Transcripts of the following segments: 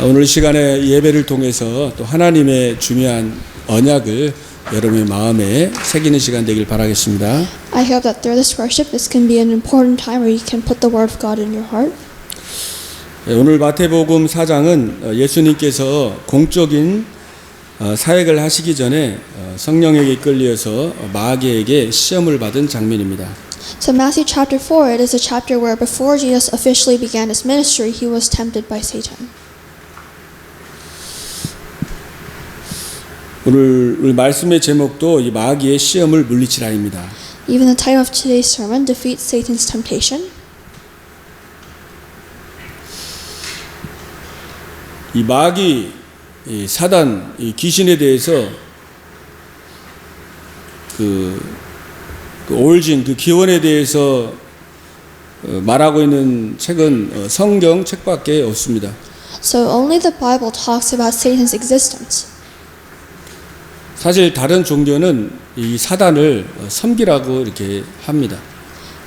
오늘 시간에 예배를 통해서 또 하나님의 중요한 언약을 여러분의 마음에 새기는 시간 되길 바라겠습니다. I hope that through this worship, this can be an important time where you can put the Word of God in your heart. 오늘 마태복음 4장은 예수님께서 공적인 사역을 하시기 전에 성령에게 이끌려서 마귀에게 시험을 받은 장면입니다. So Matthew chapter 4, it is a chapter where before Jesus officially began his ministry, he was tempted by Satan. 오늘 말씀의 제목도 이 마귀의 시험을 물리치라입니다. Even the title of today's sermon, Defeat Satan's Temptation. 이 마귀, 이 사단, 이 귀신에 대해서 그 오리진, 그 기원에 대해서 말하고 있는 책은 성경 책밖에 없습니다. So only the Bible talks about Satan's existence. 사실 다른 종교는 이 사단을 섬기라고 이렇게 합니다.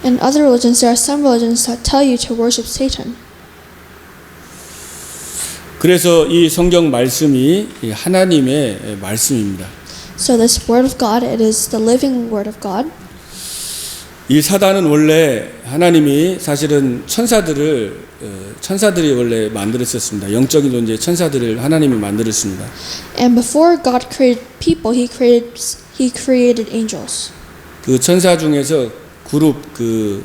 In other religions, there are some religions that tell you to worship Satan. 그래서 이 성경 말씀이 하나님의 말씀입니다. So this Word of God, it is the living Word of God. 이 사단은 원래 하나님이 사실은 천사들이 원래 만들었었습니다. 영적인 존재 천사들을 하나님이 만들었습니다. And before God created people, He created angels. 그 천사 중에서 그룹 그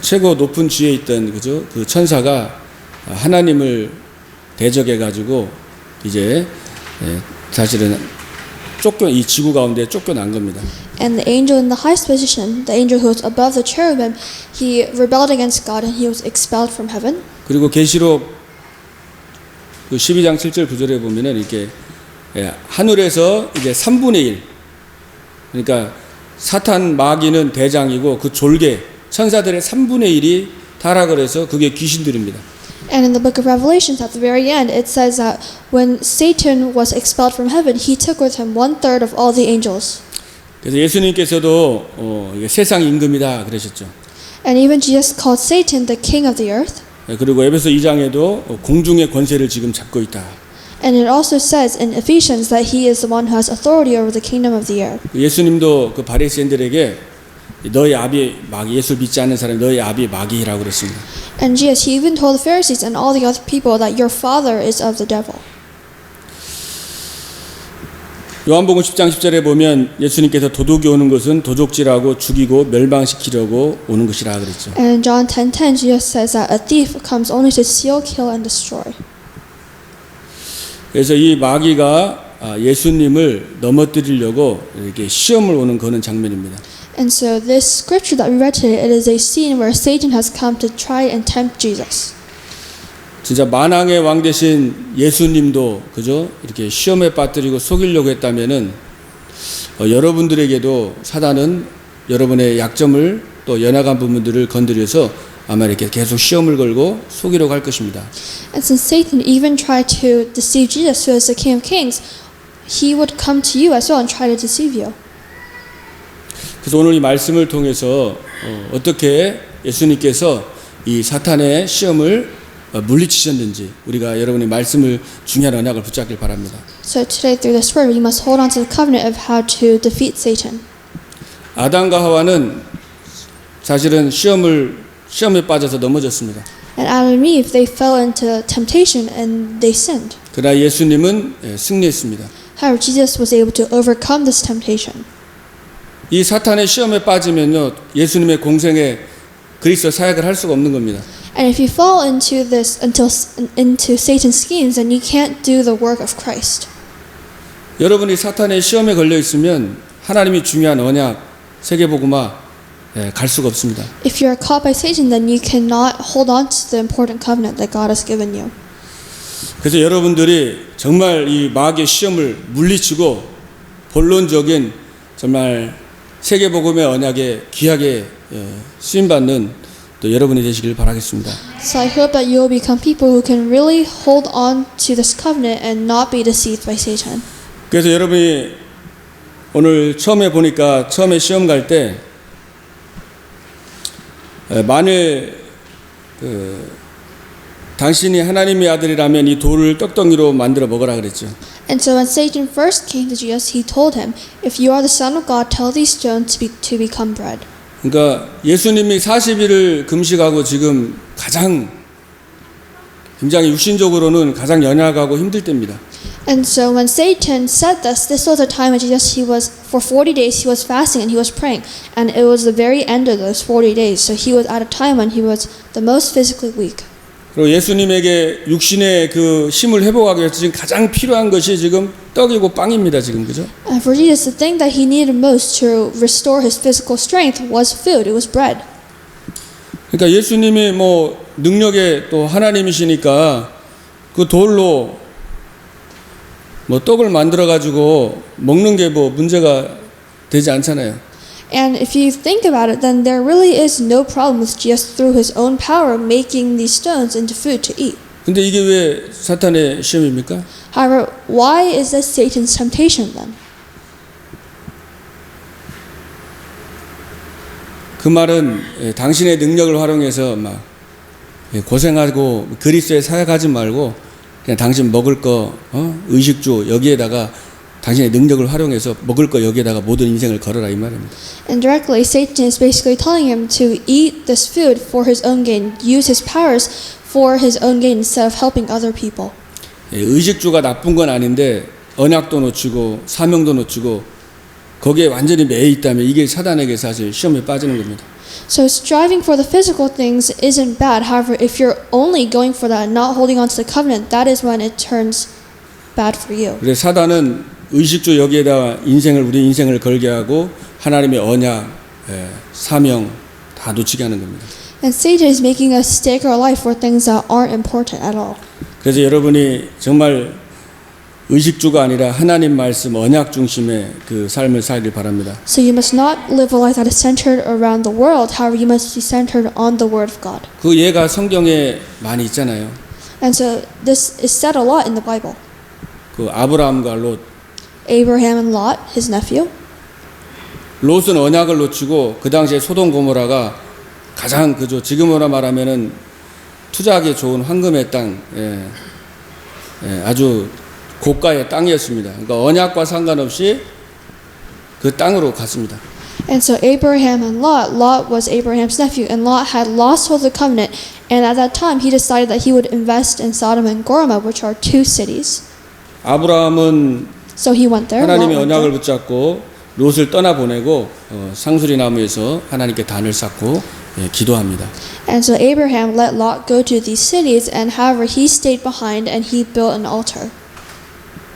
최고 높은 지위에 있던 그죠? 그 천사가 하나님을 대적해 가지고 이제 사실은 이 지구 가운데 쫓겨난 겁니다. And the angel in the highest position, the angel who was above the cherubim, he rebelled against God and he was expelled from heaven. 그리고 계시록 그 12장 7절 9절에 보면은 이렇게 하늘에서 이제 3분의 1 그러니까 사탄 마귀는 대장이고 그 졸개 천사들의 3분의 1이 타락을 해서 그게 귀신들입니다. And in the book of Revelations, at the very end, it says that when Satan was expelled from heaven, he took with him 1/3 of all the angels. 그래서 예수님께서도 이게 세상 임금이다 그러셨죠. And even Jesus called Satan the king of the earth. 그리고 에베소 2장에도 공중의 권세를 지금 잡고 있다. And it also says in Ephesians that he is the one who has authority over the kingdom of the air. 예수님도 그 바리새인들에게 너희 아비 마귀 예수 믿지 않는 사람이 너희 아비 마귀라고 그랬습니다. And Jesus, he even told the Pharisees and all the other people that your father is of the devil. 요한복음 10장 10절에 보면 예수님께서 도둑이 오는 것은 도둑질하고 죽이고 멸망시키려고 오는 것이라 그랬죠. And in John 10:10, Jesus says that a thief comes only to steal, kill, and destroy. 그래서 이 마귀가 예수님을 넘어뜨리려고 이렇게 시험을 오는 그런 장면입니다. And so this scripture that we read today, it is a scene where Satan has come to try and tempt Jesus. 진짜 만왕의 왕 되신 예수님도 그죠? 이렇게 시험에 빠뜨리고 속이려고 했다면은 여러분들에게도 사단은 여러분의 약점을 또 연약한 부분들을 건드려서 아마 이렇게 계속 시험을 걸고 속이려고 할 것입니다. And since Satan even tried to deceive Jesus, who is the King of Kings, he would come to you as well and try to deceive you. 그래서 오늘 이 말씀을 통해서 어떻게 예수님께서 이 사탄의 시험을 물리치셨는지 우리가 여러분의 말씀을 중요한 언약을 붙잡길 바랍니다. So today through this word, we must hold on to the covenant of how to defeat Satan. 아담과 하와는 사실은 시험에 빠져서 넘어졌습니다. And Adam and Eve, they fell into temptation and they sinned. 그러나 예수님은 승리했습니다. However, Jesus was able to overcome this temptation. 이 사탄의 시험에 빠지면요 예수님의 공생에 그리스도 사역을 할 수가 없는 겁니다. And if you fall into Satan's schemes, then you can't do the work of Christ. 여러분이 사탄의 시험에 걸려 있으면 하나님이 중요한 언약 세계복음화 갈 수가 없습니다. If you are caught by Satan, then you cannot hold on to the important covenant that God has given you. 그래서 여러분들이 정말 이 마귀의 시험을 물리치고 본론적인 정말 세계복음의 언약에 귀하게 쓰임받는 또 여러분이 되시길 바라겠습니다. So I hope that you will become people who can really hold on to this covenant and not be deceived by Satan. 그래서 여러분이 오늘 처음에 시험 갈 때 만일 당신이 하나님의 아들이라면 이 돌을 떡덩이로 만들어 먹으라 그랬죠. And so when Satan first came to Jesus, he told him, "If you are the Son of God, tell these stones to become bread." 그러니까 예수님이 40일을 금식하고 지금 굉장히 육신적으로는 가장 연약하고 힘들 때입니다. And so when Satan said this was a time when Jesus, for 40 days he was fasting and he was praying. And it was the very end of those 40 days. So he was at a time when he was the most physically weak. 그리고 예수님에게 육신의 그 힘을 회복하기 위해서 지금 가장 필요한 것이 지금 떡이고 빵입니다. 지금 그죠? And for Jesus, the thing that he needed most to restore his physical strength was food. It was bread. 그러니까 예수님이 뭐 능력의 또 하나님이시니까 그 돌로 뭐 떡을 만들어 가지고 먹는 게 뭐 문제가 되지 않잖아요. And if you think about it, then there really is no problem with just through his own power making these stones into food to eat. 근데 이게 왜 사탄의 시험입니까? However, why is this Satan's temptation then? 그 말은 당신의 능력을 활용해서 막 고생하고 그리스도에 사역하지 말고 그냥 당신 먹을 거 의식주 여기에다가 당신의 능력을 활용해서 먹을 거 여기에다가 모든 인생을 걸어라 이 말입니다. And directly, Satan is basically telling him to eat this food for his own gain, use his powers for his own gain instead of helping other people. 의식주가 나쁜 건 아닌데 언약도 놓치고 사명도 놓치고 거기에 완전히 매여 있다면 이게 사단에게 사실 시험에 빠지는 겁니다. So striving for the physical things isn't bad. However, if you're only going for that and not holding on to the covenant, that is when it turns bad for you. 그래서 사단은 의식주 여기에다가 우리 인생을 걸게 하고 하나님의 언약, 사명 다 놓치게 하는 겁니다. And Satan is making us stake our life for things that aren't important at all. 그래서 여러분이 정말 의식주가 아니라 하나님 말씀 언약 중심의 그 삶을 살길 바랍니다. So you must not live a life that is centered around the world. However, you must be centered on the Word of God. 그 예가 성경에 많이 있잖아요. And so this is said a lot in the Bible. 그 아브라함과 롯. Abraham and Lot, his nephew. 롯은 언약을 놓치고 그 당시에 소돔 고모라가 가장 그저 지금으로 말하면은 투자하기 좋은 황금의 땅, 아주 고가의 땅이었습니다. 그러니까 언약과 상관없이 그 땅으로 갔습니다. And so Abraham and Lot was Abraham's nephew, and Lot had lost hold of the covenant. And at that time, he decided that he would invest in Sodom and Gomorrah, which are two cities. 아브라함은 So he went there. 하나님의 언약을 붙잡고 롯을 떠나보내고 상수리 나무에서 하나님께 단을 쌓고 기도합니다. And so Abraham let Lot go to these cities, and however he stayed behind and he built an altar.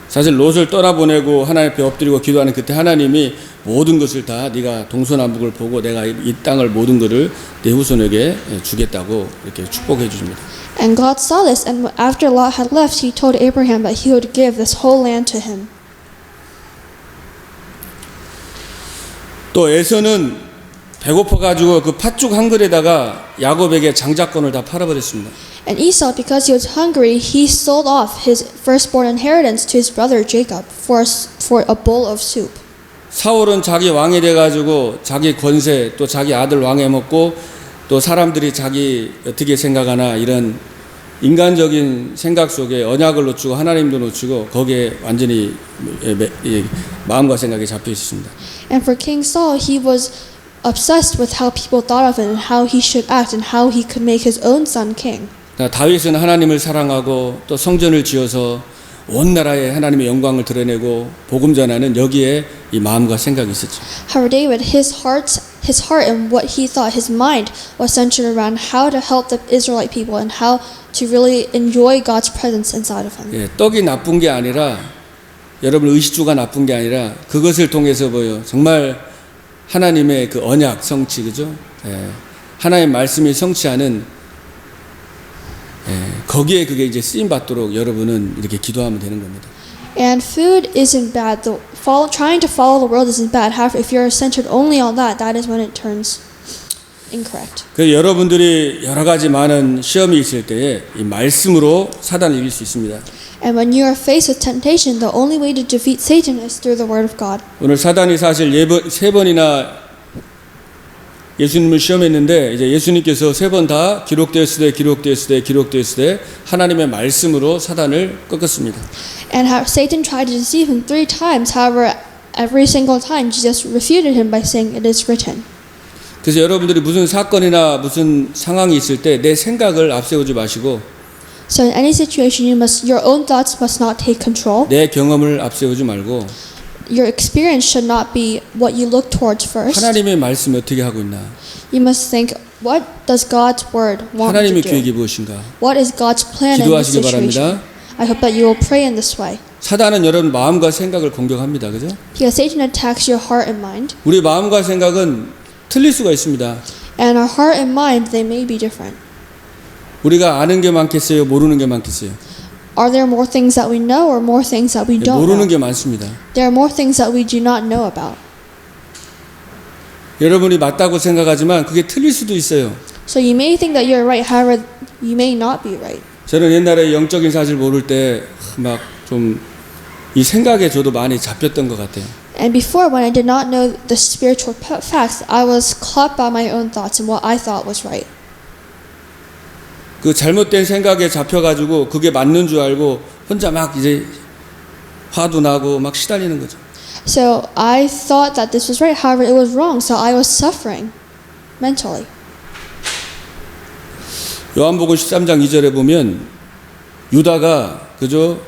사실 롯을 떠나보내고 하나님 앞에 엎드리고 기도하는 그때 하나님이 모든 것을 다 네가 동서남북을 보고 내가 이 땅을 모든 것을 내 후손에게 주겠다고 이렇게 축복해 주십니다. And God saw this, and after Lot had left, he told Abraham that he would give this whole land to him. 또 에서는 배고파가지고 그 팥죽 한 그릇에다가 야곱에게 장자권을 다 팔아버렸습니다. And Esau, because he was hungry, he sold off his firstborn inheritance to his brother Jacob for a bowl of soup. 사울은 자기 왕이 돼가지고 자기 권세 또 자기 아들 왕해 먹고 또 사람들이 자기 어떻게 생각하나 이런 인간적인 생각 속에 언약을 놓치고 하나님도 놓치고 거기에 완전히 마음과 생각이 잡혀 있습니다. And for King Saul, he was obsessed with how people thought of him and how he should act and how he could make his own son king. 다윗은 하나님을 사랑하고 또 성전을 지어서 온 나라에 하나님의 영광을 드러내고 복음 전하는 여기에 이 마음과 생각이 있었죠. However, David, his heart and what he thought, his mind was centered around how to help the Israelite people and how to really enjoy God's presence inside of him. 떡이 나쁜 게 아니라 여러분 의식주가 나쁜 게 아니라 그것을 통해서 정말 하나님의 그 언약 성취 그죠? 하나님의 말씀이 성취하는 거기에 그게 이제 쓰임 받도록 여러분은 이렇게 기도하면 되는 겁니다. And food isn't bad. Trying to follow the world isn't bad. However, if you're centered only on that, that is when it turns incorrect. 그 여러분들이 여러 가지 많은 시험이 있을 때에 이 말씀으로 사단을 이길 수 있습니다. And when you are faced with temptation, the only way to defeat Satan is through the Word of God. 오늘 사단이 사실 세 번이나 예수님을 시험했는데 이제 예수님께서 3번 다 기록되었으되 하나님의 말씀으로 사단을 꺾었습니다. And how Satan tried to deceive him 3 times. However, every single time Jesus refuted him by saying it is written. 그래서 여러분들이 무슨 사건이나 무슨 상황이 있을 때 내 생각을 앞세우지 마시고 So in any situation, your own thoughts must not take control. 내 경험을 앞세우지 말고 Your experience should not be what you look towards first. 하나님의 말씀이 어떻게 하고 있나? You must think, what does God's word want me 하나님의 to 계획이 do? 무엇인가? What is God's plan in this 기도하시기 situation? 바랍니다. I hope that you will pray in this way. 사단은 여러분 마음과 생각을 공격합니다. 그죠? Because Satan attacks your heart and mind. 우리 마음과 생각은 틀릴 수가 있습니다. And our heart and mind, they may be different. 우리가 아는 게 많겠어요? 모르는 게 많겠어요? Are there more things that we know or more things that we don't 모르는 know? 게 많습니다. There are more things that we do not know about. 여러분이 맞다고 생각하지만 그게 틀릴 수도 있어요. So you may think that you're right, however, you may not be right. 저는 옛날에 영적인 사실 모를 때 막 좀 이 생각에 저도 많이 잡혔던 것 같아요. And before, when I did not know the spiritual facts, I was caught by my own thoughts and what I thought was right. 그 잘못된 생각에 잡혀가지고 그게 맞는 줄 알고 혼자 막 이제 화도 나고 막 시달리는 거죠. So I thought that this was right, however, it was wrong, so I was suffering mentally. 요한복음 13장 2절에 보면 유다가 그죠?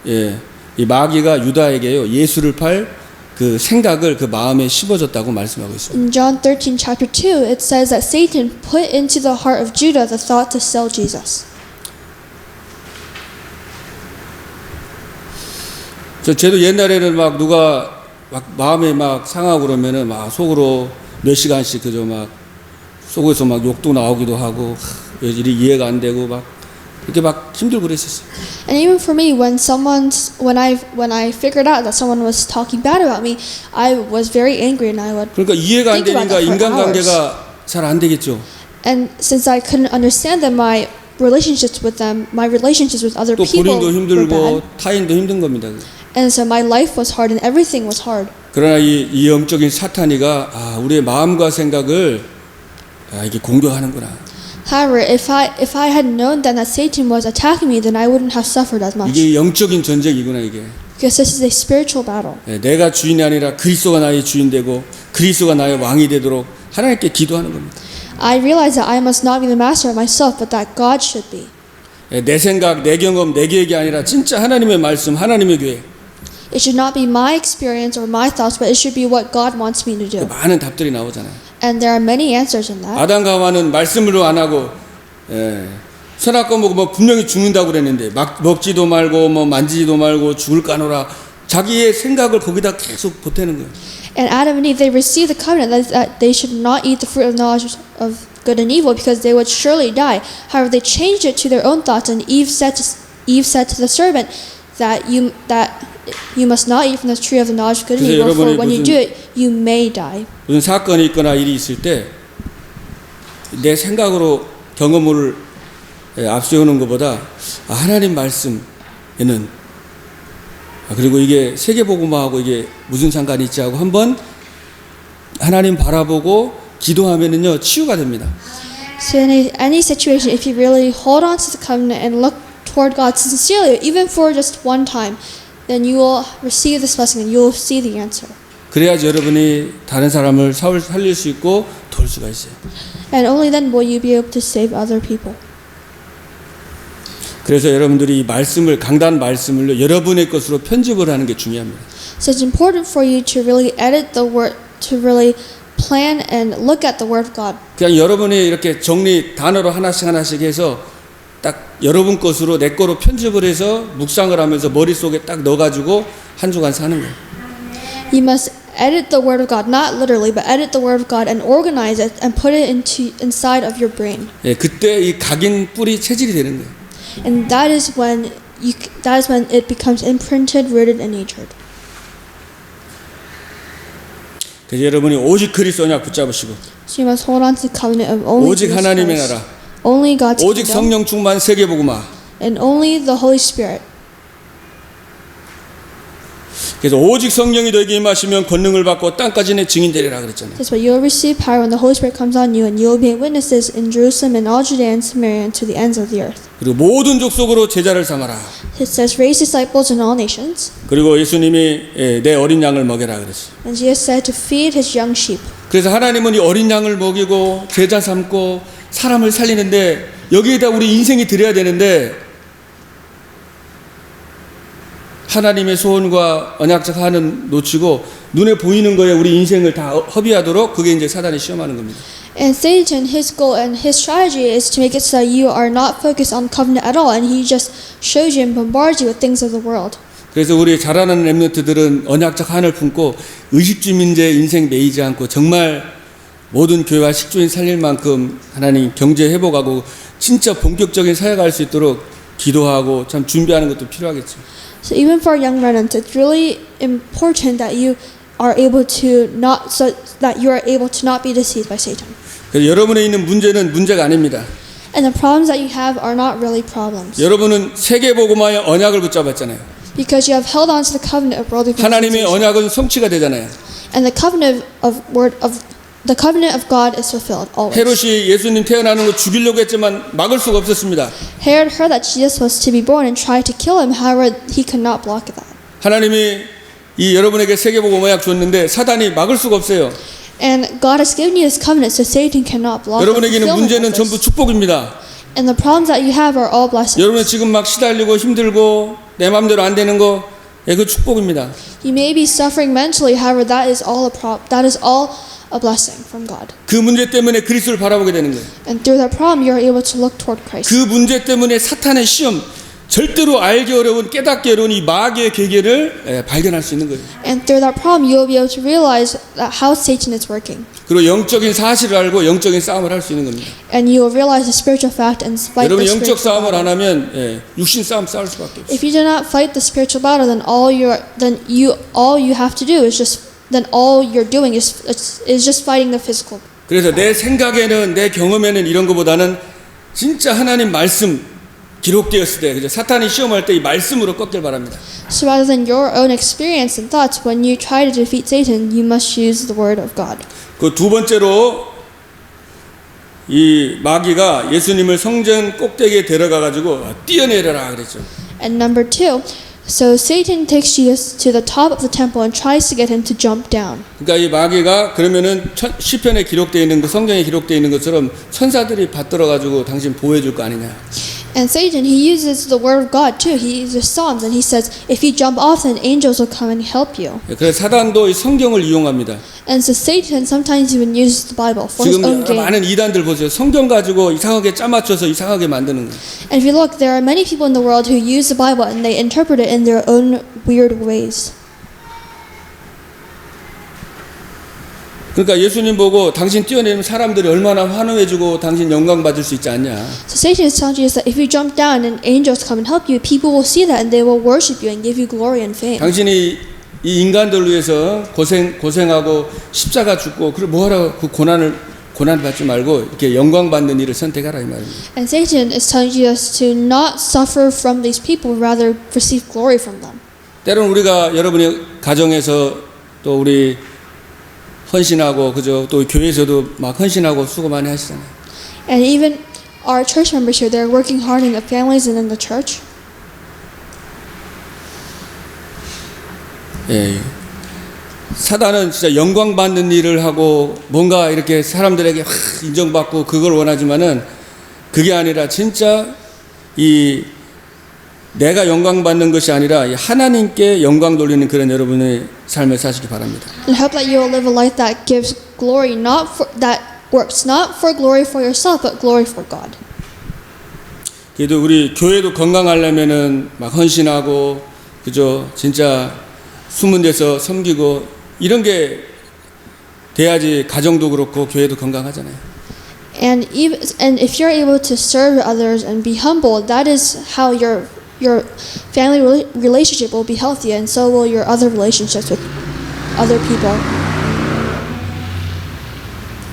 예, 이 마귀가 유다에게요 예수를 팔 그 생각을 그 마음에 심어줬다고 말씀하고 있습니다. In John 13, chapter 2, it says that Satan put into the heart of Judah the thought to sell Jesus. 저도 옛날에는 막 누가 막 마음에 막 상하고 그러면은 막 속으로 몇 시간씩 그저 막 속에서 막 욕도 나오기도 하고 왜 이리 이해가 안 되고 막 이렇게 막 힘들고 그랬었어요. And even for me, when I figured out that someone was talking bad about me, I was very angry and I would. 그러니까 이해가 안 Think about 되니까 that for 인간관계가 잘 안 되겠죠. And since I couldn't understand them, my relationships with other 또 people 본인도 were 힘들고 bad. 타인도 힘든 겁니다. And so my life was hard and everything was hard. 그러나 이 영적인 사탄이가 우리의 마음과 생각을 이게 공격하는구나. However, if I had known then that Satan was attacking me, then I wouldn't have suffered as much. 이게 영적인 전쟁이구나 이게. Because this is a spiritual battle. 내가 주인이 아니라 그리스도가 나의 주인 되고 그리스도가 나의 왕이 되도록 하나님께 기도하는 겁니다. I realized that I must not be the master of myself, but that God should be. 내 생각, 내 경험, 내 계획이 아니라 진짜 하나님의 말씀, 하나님의 계획. It should not be my experience or my thoughts, but it should be what God wants me to do. 많은 답들이 나오잖아요. And there are many answers in that. 아담과 하와는 말씀으로 안 하고 선악과 먹으면 분명히 죽는다고 그랬는데 막 먹지도 말고 뭐 만지지도 말고 죽을 까노라 자기의 생각을 거기다 계속 보태는 거예요. And Adam and Eve, they received the covenant that they should not eat the fruit of knowledge of good and evil because they would surely die. However, they changed it to their own thoughts, and Eve said to the serpent that you must not eat from the tree of the knowledge of good and evil, for when you do it, you may die. 무슨 사건이 있거나 일이 있을 때 내 생각으로 경험을 앞세우는 것보다 하나님 말씀에는 그리고 이게 세계복음화하고 이게 무슨 상관이 있지 하고 한번 하나님 바라보고 기도하면은요 치유가 됩니다. So in any situation, if you really hold on to the covenant and look toward God sincerely, even for just one time, then you will receive this blessing and you will see the answer. 그래야지 여러분이 다른 사람을 살릴 수 있고 도울 수가 있어요. And only then will you be able to save other people. 그래서 여러분들이 이 말씀을 강단 말씀을 여러분의 것으로 편집을 하는 게 중요합니다. So it's important for you to really edit the word, to really plan and look at the word of God. 그냥 여러분이 이렇게 정리 단어로 하나씩 해서 딱 여러분 것으로 내 거로 편집을 해서 묵상을 하면서 머릿속에 딱 넣어가지고 한 주간 사는 거예요. You must edit the word of God, not literally, but edit the word of God and organize it and put it inside of your brain. 예, 그때 이 각인 뿌리 체질이 되는 거예요. And that is when it becomes imprinted, rooted, and natured. 그래서 여러분이 오직 그리스도 언약 붙잡으시고 So you must hold on to the covenant of only 오직 Jesus 하나님의 Christ, 나라 only God's 오직 kingdom, 성령 충만 세계복음화 and only the Holy Spirit. 그래서 오직 성령이 너에게 임하시면 권능을 받고 땅까지 내 증인되리라 그랬잖아요. That's why you will receive power when the Holy Spirit comes on you, and you will be witnesses in Jerusalem and all Judea and Samaria and to the ends of the earth. 그리고 모든 족속으로 제자를 삼아라. It says, raise disciples in all nations. 그리고 예수님이 내 어린 양을 먹여라 그랬어요. And Jesus said to feed his young sheep. 그래서 하나님은 이 어린 양을 먹이고 제자 삼고 사람을 살리는데 여기에다 우리 인생이 들어야 되는데 하나님의 소원과 언약적 하는 놓치고 눈에 보이는 거에 우리 인생을 다 허비하도록 그게 이제 사단이 시험하는 겁니다. And Satan, his goal and his strategy is to make it so that you are not focused on covenant at all, and he just shows you and bombards you with things of the world. 그래서 우리 자라나는 렘넌트들은 언약적 한을 품고 의식주 민재의 인생 매이지 않고 정말 모든 교회와 식주인 살릴 만큼 하나님 경제 회복하고 진짜 본격적인 사역을 할 수 있도록 기도하고 참 준비하는 것도 필요하겠죠. So even for young remnants, it's really important that you are able to not be deceived by Satan. 그래서 여러분에 있는 문제는 문제가 아닙니다. And the problems that you have are not really problems, 여러분은 세계복음화의 언약을 붙잡았잖아요. because you have held on to the covenant of worldly 하나님의 presentation. 언약은 성취가 되잖아요. And the covenant of God is fulfilled always. 헤롯이 예수님 태어나는 거 죽이려고 했지만 막을 수가 없었습니다. Herod heard that Jesus was to be born and tried to kill him. However, he could not block that. 하나님이 이 여러분에게 세계복음 언약 줬는데 사단이 막을 수가 없어요. And God has given you this covenant, so Satan cannot block the 여러분에게는 fulfillment 문제는 of 전부 this. 축복입니다. And the problems that you have are all blessings. 여러분 지금 막 시달리고 힘들고 내 마음대로 안 되는 거, 그 축복입니다. You may be suffering mentally, however, that is all a blessing from God. 그 문제 때문에 그리스도를 바라보게 되는 거예요. And through that problem, you are able to look toward Christ. 그 문제 때문에 사탄의 시험, 절대로 알기 어려운 깨닫기 어려운 이 마귀의 계계를 발견할 수 있는 거예요. And through that problem, you will be able to realize that how Satan is working. 그리고 영적인 사실을 알고 영적인 싸움을 할 수 있는 겁니다. And you will realize the spiritual fact and fight 여러분 the 영적 spiritual 싸움을 안 battle. 하면 육신 싸움 싸울 수밖에 없어요. If you do not fight the spiritual battle, then all you have to do is all you're doing is just fighting the physical. 그래서 내 생각에는 내 경험에는 이런 것보다는 진짜 하나님 말씀 기록되었을 때, 그죠? 사탄이 시험할 때 이 말씀으로 꺾길 바랍니다. So rather than your own experience and thoughts, when you try to defeat Satan, you must use the word of God. 그 두 번째로 이 마귀가 예수님을 성전 꼭대기에 데려가 가지고 뛰어내려라 그랬죠. And number 2, so Satan takes Jesus to the top of the temple and tries to get him to jump down. 그러니까 이 마귀가 그러면은 시편에 기록되어 있는 그 성경에 기록되어 있는 것처럼 천사들이 받들어 가지고 당신 보호해 줄 거 아니냐. And Satan, he uses the word of God too. He uses Psalms and he says, if you jump off, then angels will come and help you. 그래서 사단도 이 성경을 이용합니다. And so Satan sometimes even uses the Bible for his 지금 own gain. 많은 이단들 보세요. 성경 가지고 이상하게 짜맞춰서 이상하게 만드는 거예요. And if you look, there are many people in the world who use the Bible and they interpret it in their own weird ways. 그러니까 예수님 보고 당신 뛰어내리면 사람들이 얼마나 환호해주고 당신 영광 받을 수 있지 않냐. So Satan is telling Jesus that if you jump down and angels come and help you, people will see that and they will worship you and give you glory and fame. 당신이 이 인간들 위해서 고생하고 십자가 죽고 그걸 뭐하라고 그 고난 받지 말고 이렇게 영광 받는 일을 선택하라 이 말입니다. And Satan is telling Jesus to not suffer from these people, rather receive glory from them. 때로는 우리가 여러분의 가정에서 또 우리 헌신하고 그죠 또 교회에서도 막 헌신하고 수고 많이 하시잖아요. And even our church members here, they're working hard in the families and in the church. 예. 사단은 진짜 영광 받는 일을 하고 뭔가 이렇게 사람들에게 인정받고 그걸 원하지만은 그게 아니라 진짜 이 내가 영광 받는 것이 아니라 하나님께 영광 돌리는 그런 여러분의 삶을 사시기 바랍니다. And hope that you will live a life that gives glory, that works not for glory for yourself, but glory for God. 그래도 우리 교회도 건강하려면은 막 헌신하고 그죠 진짜 숨은 데서 섬기고 이런 게 돼야지 가정도 그렇고 교회도 건강하잖아요. And if you're able to serve others and be humble, that is how your family relationship will be healthy, and so will your other relationships with other people.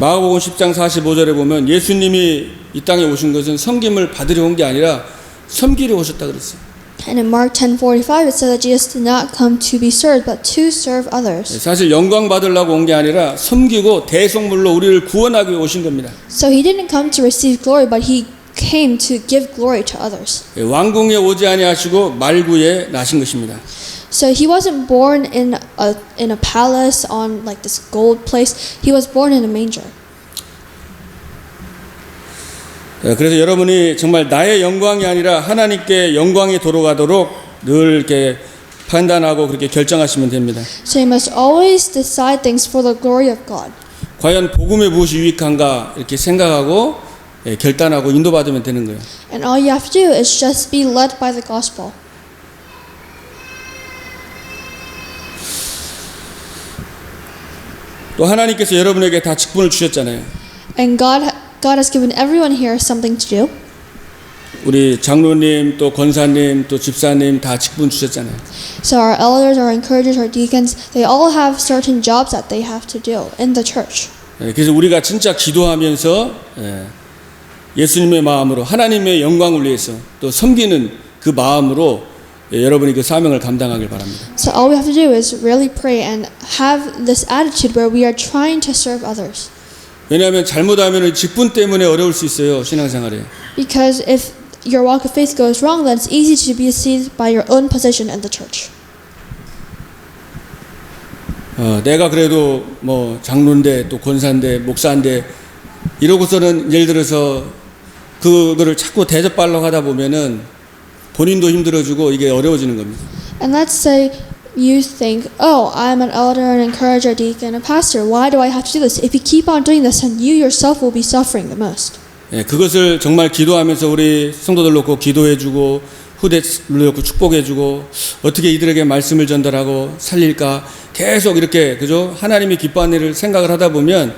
마가복음 10장 45절에 보면 예수님이 이 땅에 오신 것은 섬김을 받으려 온 게 아니라 섬기려 오셨다 그랬어요. And in Mark 10:45 it said that Jesus did not come to be served but to serve others. 사실 영광 받으려고 온 게 아니라 섬기고 대속물로 우리를 구원하기 위해 오신 겁니다. So he didn't come to receive glory, but he came to give glory to others. 왕궁에 오지 아니하시고 말구에 나신 것입니다. So he wasn't born in a palace on like this gold place. He was born in a manger. 그래서 여러분이 정말 나의 영광이 아니라 하나님께 영광이 돌아가도록 늘 이렇게 판단하고 그렇게 결정하시면 됩니다. So you must always decide things for the glory of God. 과연 복음의 무엇이 유익한가 이렇게 생각하고 결단하고 인도받으면 되는 거예요. And all you have to do is just be led by the gospel. 또 하나님께서 여러분에게 다 직분을 주셨잖아요. And God has given everyone here something to do. 우리 장로님 또 권사님 또 집사님 다 직분 주셨잖아요. So our elders, our encouragers, our deacons, they all have certain jobs that they have to do in the church. 그래서 우리가 진짜 기도하면서 예수님의 마음으로 하나님의 영광을 위해서 또 섬기는 그 마음으로 여러분이 그 사명을 감당하길 바랍니다. So all we have to do is really pray and have this attitude where we are trying to serve others. 왜냐하면 잘못하면 직분 때문에 어려울 수 있어요. 신앙생활에. Because if your walk of faith goes wrong, then it's easy to be deceived by your own position in the church. 내가 그래도 뭐 장로인데 또 권사인데 목사인데 이러고서는 예를 들어서 그거를 자꾸 대접하려고 하다 보면은 본인도 힘들어지고 이게 어려워지는 겁니다. And let's say you think, oh, I'm an elder, an encourager, deacon, a pastor. Why do I have to do this? If you keep on doing this, then you yourself will be suffering the most. 그것을 정말 기도하면서 우리 성도들 놓고 기도해주고 후대를 놓고 축복해주고 어떻게 이들에게 말씀을 전달하고 살릴까 계속 이렇게 그죠 하나님이 기뻐하는 일을 생각을 하다 보면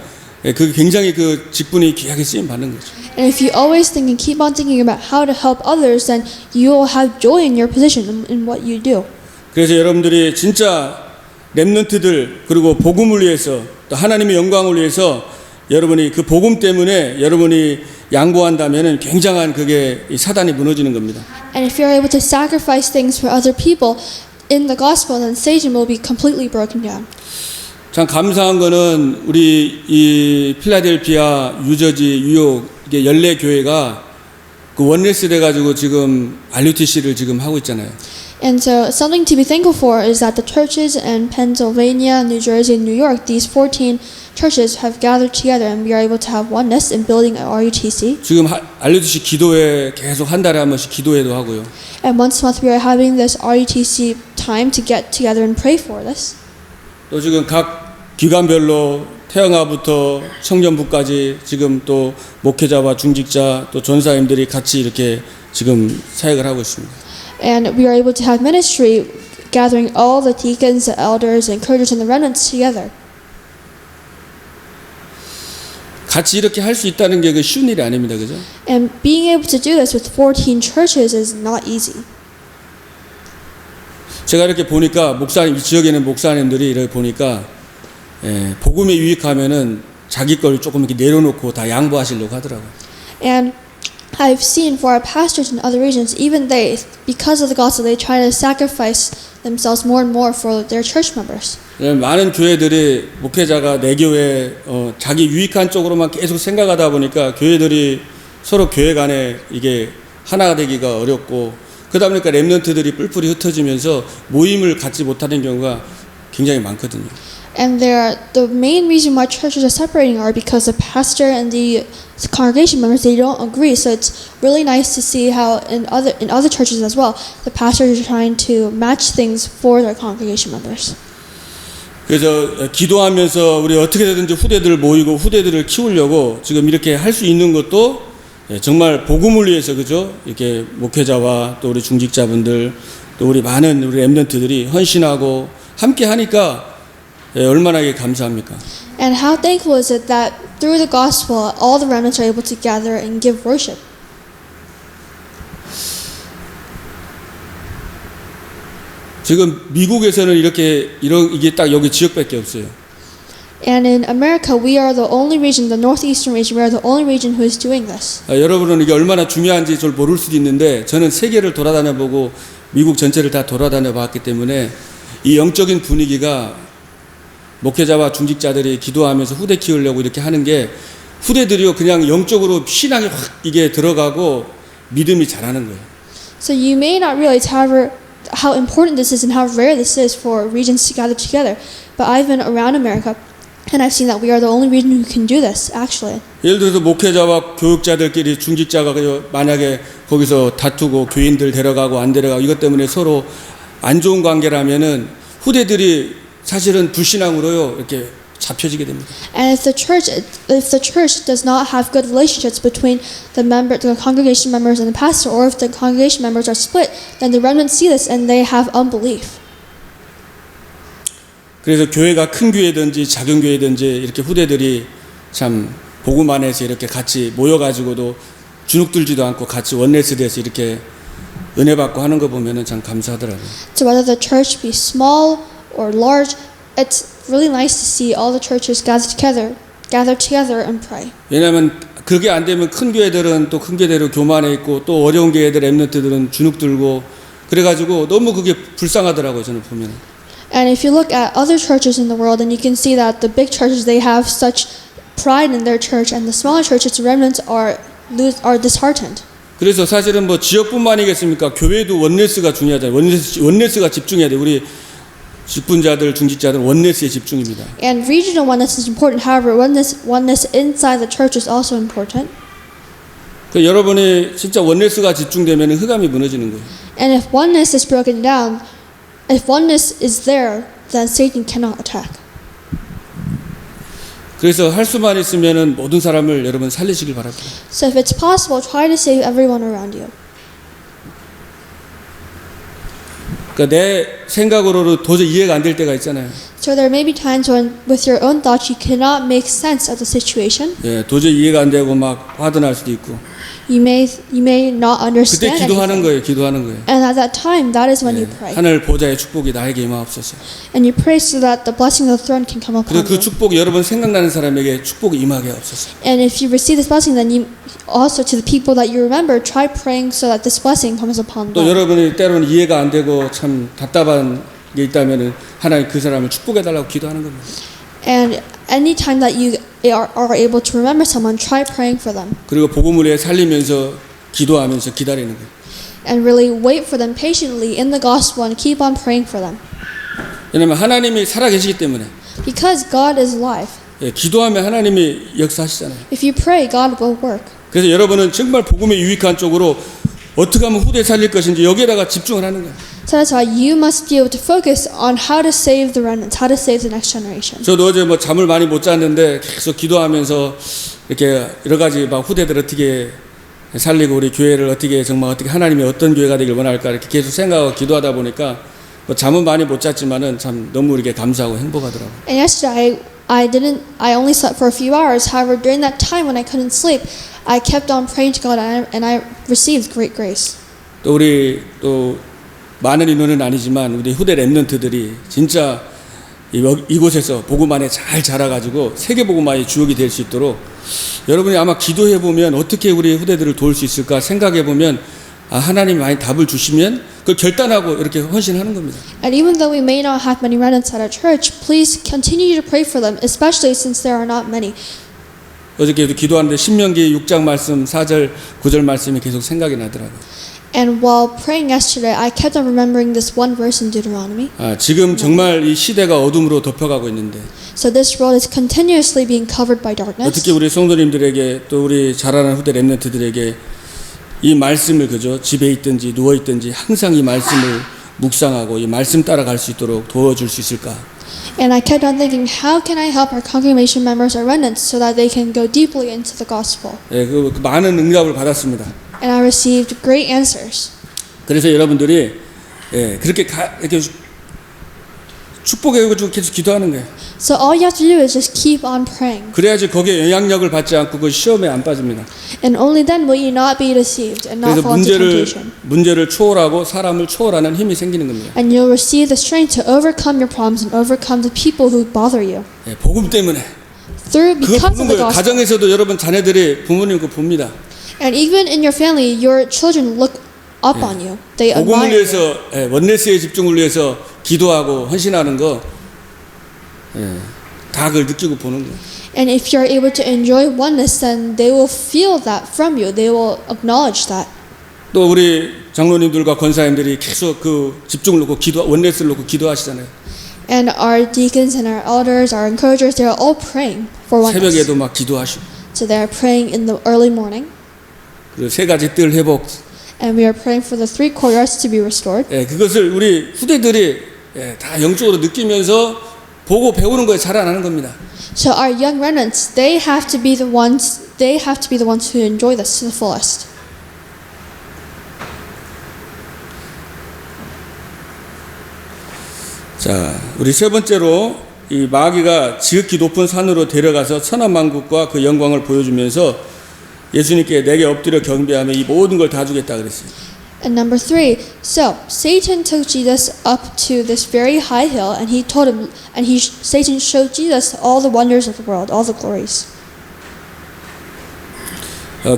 그 굉장히 그 직분이 귀하게 쓰임 받는 거죠. And if you always think and keep on thinking about how to help others, then you will have joy in your position in what you do. 그래서 여러분들이 진짜 렘넌트들 그리고 복음을 위해서 또 하나님의 영광을 위해서 여러분이 그 복음 때문에 여러분이 양보한다면은 굉장한 그게 이 사단이 무너지는 겁니다. And if you're able to sacrifice things for other people in the gospel, then Satan will be completely broken down. 참 감사한 거는 우리 이 필라델피아, 유저지, 뉴욕 이게 연례 교회가 그 원네스 돼 가지고 지금 RUTC를 지금 하고 있잖아요. And so something to be thankful for is that the churches in Pennsylvania, New Jersey, and New York, these 14 churches have gathered together and we are able to have oneness in building a RUTC. 지금 RUTC 기도회 계속 한 달에 한 번씩 기도회도 하고요. And once a month we are having this RUTC time to get together and pray for this. 또 지금 각 기관별로 태영아부터 청년부까지 지금 또 목회자와 중직자 또 전사님들이 같이 이렇게 지금 사역을 하고 있습니다. And we are able to have ministry gathering all the deacons, the elders, encouragers, and the remnants together. 같이 이렇게 할 수 있다는 게 그 쉬운 일이 아닙니다. 그죠? And being able to do this with 14 churches is not easy. 제가 이렇게 보니까 목사님 이 지역에 있는 목사님들이 이렇게 보니까 복음에 유익하면은 자기 걸 조금 이렇게 내려놓고 다 양보하시려고 하더라고요. And I've seen for our pastors in other regions, even they, because of the gospel, they try to sacrifice themselves more and more for their church members. 많은 교회들이 목회자가 내 교회 자기 유익한 쪽으로만 계속 생각하다 보니까 교회들이 서로 교회 간에 이게 하나가 되기가 어렵고 그러다 보니까 렘넌트들이 뿔뿔이 흩어지면서 모임을 갖지 못하는 경우가 굉장히 많거든요. And the main reason why churches are separating are because the pastor and the congregation members, they don't agree. So it's really nice to see how in other churches as well, the pastors are trying to match things for their congregation members. 그래서 기도하면서 우리 어떻게 되든지 후대들을 모이고 후대들을 키우려고 지금 이렇게 할 수 있는 것도 정말 복음을 위해서 그죠? 이렇게 목회자와 또 우리 중직자분들 또 우리 많은 우리 렘넌트들이 헌신하고 함께 하니까 얼마나 감사합니까? And how thankful is it that through the gospel, all the remnants are able to gather and give worship. 지금 미국에서는 이게 딱 여기 지역밖에 없어요. And in America, we are the only region, the northeastern region, we are the only region who is doing this. 여러분은 이게 얼마나 중요한지 잘 모를 수도 있는데 저는 세계를 돌아다녀 보고 미국 전체를 다 돌아다녀 봤기 때문에 이 영적인 분위기가 목회자와 중직자들이 기도하면서 후대 키우려고 이렇게 하는 게 후대들이요 그냥 영적으로 신앙이 확 이게 들어가고 믿음이 자라는 거예요. So you may not realize, however, how important this is and how rare this is for regions to gather together. But I've been around America, and I've seen that we are the only region who can do this, actually. 예를 들어서 목회자와 교육자들끼리 중직자가 만약에 거기서 다투고 교인들 데려가고 안 데려가고 이것 때문에 서로 안 좋은 관계라면은 후대들이 사실은 불신앙으로요 이렇게 잡혀지게 됩니다. And if the church does not have good relationships between the congregation members and the pastor, or if the congregation members are split, then the remnants see this and they have unbelief. 그래서 교회가 큰 교회든지 작은 교회든지 이렇게 후대들이 참 복음 안에서 이렇게 같이 모여가지고도 주눅들지도 않고 같이 원네스 돼서 이렇게 은혜 받고 하는 거 보면은 참 감사하더라고요. So whether the church be small or large, it's really nice to see all the churches gather together and pray. 왜냐하면 그게 안 되면 큰 교회들은 또 큰 교회대로 교만해 있고 또 어려운 교회들 랩런트들은 주눅 들고 그래가지고 너무 그게 불쌍하더라고요. 저는 보면. And if you look at other churches in the world, then you can see that the big churches, they have such pride in their church, and the smaller churches, the remnants are disheartened. 그래서 사실은 뭐 지역뿐만이겠습니까? 교회도 원네스가 중요하잖아요. 원네스가 집중해야 돼. 우리 직분자들, 중직자들 원네스에 집중입니다. And regional oneness is important. However, oneness inside the church is also important. 그 여러분이 진짜 원네스가 집중되면 흑암이 무너지는 거예요. And if oneness is broken down, if oneness is there, then Satan cannot attack. 그래서 할 수만 있으면은 모든 사람을 여러분 살리시길 바랍니다. So if it's possible, try to save everyone around you. 그러니까 내 생각으로는 도저히 이해가 안 될 때가 있잖아요. So there may be times when, with your own thoughts, you cannot make sense of the situation. 예, 도저히 이해가 안 되고 막 화도 날 수도 있고. You may not 그때 understand 기도하는 anything. 거예요. 기도하는 거예요. And at that time, that is when 예, you pray. 하늘 보좌의 축복이 나에게 임하옵소서. And you pray so that the blessing of the throne can come upon 그리고 그 you. 축복이 여러분 생각나는 사람에게 축복이 임하게 하옵소서. And if you receive this blessing, then you also, to the people that you remember, try praying so that this blessing comes upon 또 them. 여러분이 때로는 이해가 안 되고 참 답답한 게 있다면은 하나님 그 사람을 축복해 달라고 기도하는 겁니다. And anytime that you are able to remember someone, try praying for them. 그리고 복음을 위해 살리면서 기도하면서 기다리는 거예요. And really wait for them patiently in the gospel and keep on praying for them. 왜냐하면 하나님이 살아 계시기 때문에. Because God is alive. 예, 기도하면 하나님이 역사하시잖아요. If you pray, God will work. 그래서 여러분은 정말 복음에 유익한 쪽으로 어떻게 하면 후대 살릴 것인지 여기에다가 집중을 하는 거예요. So that's why you must be able to focus on how to save the remnants, how to save the next generation. 저도 어제 뭐 잠을 많이 못 잤는데 계속 기도하면서 이렇게 여러 가지 막 후대들 어떻게 살리고 우리 교회를 어떻게 정말 어떻게 하나님이 어떤 교회가 되길 원할까 이렇게 계속 생각하고 기도하다 보니까 뭐 잠은 많이 못 잤지만은 참 너무 이렇게 감사하고 행복하더라고요. And yesterday I only slept for a few hours. However, during that time when I couldn't sleep, I kept on praying to God and I received great grace. 또 우리 또 많은 인원은 아니지만 우리 후대 랩런트들이 진짜 이곳에서 복음 안에 잘 자라가지고 세계 복음화의 주역이 될 수 있도록 여러분이 아마 기도해 보면 어떻게 우리 후대들을 도울 수 있을까 생각해 보면 아, 하나님이 많이 답을 주시면 그걸 결단하고 이렇게 헌신하는 겁니다. And even though we may not have many remnants at our church, please continue to pray for them, especially since there are not many. 어저께도 기도하는데 신명기 6장 말씀 4절 9절 말씀이 계속 생각이 나더라고요. And while praying yesterday, I kept on remembering this one verse in Deuteronomy. 아, 지금 정말 이 시대가 어둠으로 덮여가고 있는데 So this world is continuously being covered by darkness. 어떻게 우리 성도님들에게 또 우리 자라는 후대 랩런트들에게 이 말씀을 그저 집에 있든지 누워 있든지 항상 이 말씀을 묵상하고 이 말씀 따라갈 수 있도록 도와줄 수 있을까? And I kept on thinking, how can I help our congregation members or remnants so that they can go deeply into the gospel? 예, 그 많은 응답을 받았습니다. And I received great answers. 그래서 여러분들이 예, 그렇게 이렇게 축복해 가지고 계속 기도하는 거예요. So all you have to do is just keep on praying. 그래야지 거기에 영향력을 받지 않고 그 시험에 안 빠집니다. And only then will you not be deceived and not 그래서 fall into temptation. 문제를 초월하고 사람을 초월하는 힘이 생기는 겁니다. And you'll receive the strength to overcome your problems and overcome the people who bother you. 예, 복음 때문에 Through 그걸 because 보는 of the 거예요. gospel. 가정에서도 여러분 자녀들이 부모님 그 봅니다. And even in your family, your children look up on you. They 복음을 admire you. 위해서 원네스의 집중을 위해서 기도하고 헌신하는 거 다 그걸 느끼고 보는 거예요. And if you're able to enjoy oneness, then they will feel that from you. They will acknowledge that. 또 우리 장로님들과 권사님들이 계속 그 집중을 놓고 원네스를 놓고 기도하시잖아요. And our deacons and our elders, our encouragers, they are all praying for oneness. 새벽에도 막 기도하시고 So they are praying in the early morning. 그리고 세 가지 뜰 회복. And we are praying for the 3 courtyards to be restored. 그것을 우리 후대들이 다 영적으로 느끼면서 보고 배우는 거에 자라나는 겁니다. So our young remnants, they have to be the ones who enjoy this to the fullest. 자, 우리 세 번째로 이 마귀가 지극히 높은 산으로 데려가서 천하만국과 그 영광을 보여주면서 예수님께 내게 엎드려 경배하며 이 모든 걸 다 주겠다 그랬어요. And number 3, so Satan took Jesus up to this very high hill, and he told him, Satan showed Jesus all the wonders of the world, all the glories.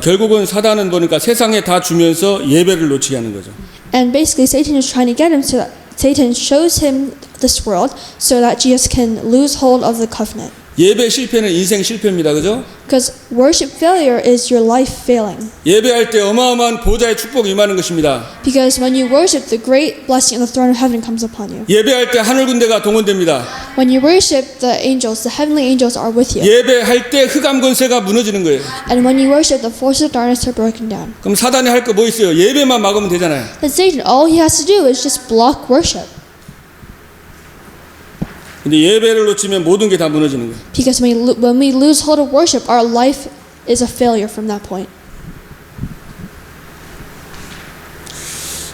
결국은 사단은 보니까 세상에 다 주면서 예배를 놓치게 하는 거죠. And basically, Satan is trying to get him to. Satan shows him this world so that Jesus can lose hold of the covenant. 예배 실패는 인생 실패입니다, 그죠? Because worship failure is your life failing. 예배할 때 어마어마한 보좌의 축복이 임하는 것입니다. Because when you worship, the great blessing of the throne of heaven comes upon you. 예배할 때 하늘 군대가 동원됩니다. When you worship, the angels, the heavenly angels are with you. 예배할 때 흑암 권세가 무너지는 거예요. And when you worship, the forces of darkness are broken down. 그럼 사단이 할 거 뭐 있어요? 예배만 막으면 되잖아요. And Satan, all he has to do is just block worship. 근데 예배를 놓치면 모든 게 다 무너지는 거예요. Because when we lose hold of worship, our life is a failure from that point.